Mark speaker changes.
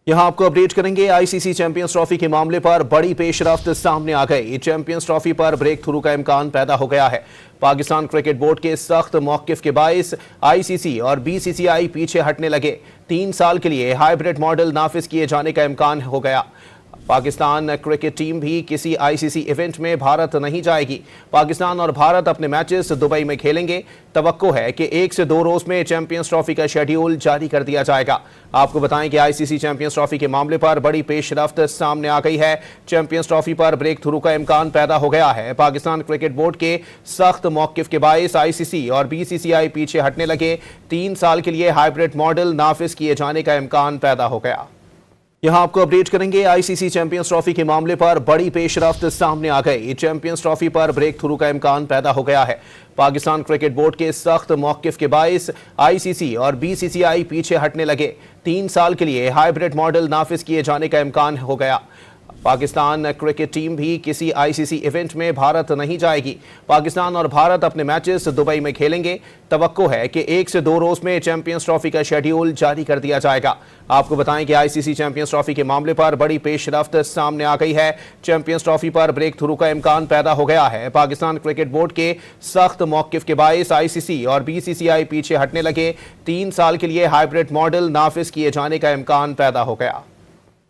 Speaker 1: यहां आपको अपडेट करेंगे। आईसीसी चैंपियंस ट्रॉफी के मामले पर बड़ी पेशरफ्त सामने आ गई। चैंपियंस ट्रॉफी पर ब्रेक थ्रू का इम्कान पैदा हो गया है। पाकिस्तान क्रिकेट बोर्ड के सख्त मौकिफ के बायस आईसीसी और बीसीसीआई पीछे हटने लगे। 3 साल के लिए हाइब्रिड मॉडल नाफिज किए जाने का इम्कान हो गया। पाकिस्तान क्रिकेट टीम भी किसी आईसीसी इवेंट में भारत नहीं जाएगी। पाकिस्तान और भारत अपने मैचेस दुबई में खेलेंगे। तवक्को है कि 1 से 2 रोज में चैंपियंस ट्रॉफी का शेड्यूल जारी कर दिया जाएगा। आपको बताएं कि आईसीसी चैंपियंस ट्रॉफी के मामले पर बड़ी पेशरफ्त सामने आ गई है। चैंपियंस ट्रॉफी पर ब्रेक थ्रू का इम्कान पैदा हो गया है। पाकिस्तान क्रिकेट बोर्ड के सख्त मौकिफ के बायस आईसीसी और बीसीसीआई पीछे हटने लगे। 3 साल के लिए हाइब्रिड मॉडल नाफिज किए जाने का इम्कान पैदा हो गया। यहां आपको अपडेट करेंगे। आईसीसी चैंपियंस ट्रॉफी के मामले पर बड़ी पेशरफ्त सामने आ गई। चैंपियंस ट्रॉफी पर ब्रेक थ्रू का इम्कान पैदा हो गया है। पाकिस्तान क्रिकेट बोर्ड के सख्त मौकिफ के बायस आईसीसी और बीसीसीआई पीछे हटने लगे। 3 साल के लिए हाइब्रिड मॉडल नाफिज किए जाने का इम्कान हो गया। पाकिस्तान क्रिकेट टीम भी किसी आईसीसी इवेंट में भारत नहीं जाएगी। पाकिस्तान और भारत अपने मैचेस दुबई में खेलेंगे। तवक्को है कि 1 से 2 रोज में चैंपियंस ट्रॉफी का शेड्यूल जारी कर दिया जाएगा। आपको बताएं कि आईसीसी चैंपियंस ट्रॉफी के मामले पर बड़ी पेशरफ्त सामने आ गई है। चैंपियंस ट्रॉफी पर ब्रेक थ्रू का इम्कान पैदा हो गया है। पाकिस्तान क्रिकेट बोर्ड के सख्त मौकिफ के बायस आईसीसी और बीसीसीआई पीछे हटने लगे। 3 साल के लिए हाइब्रिड मॉडल नाफिज किए जाने का इम्कान पैदा हो गया।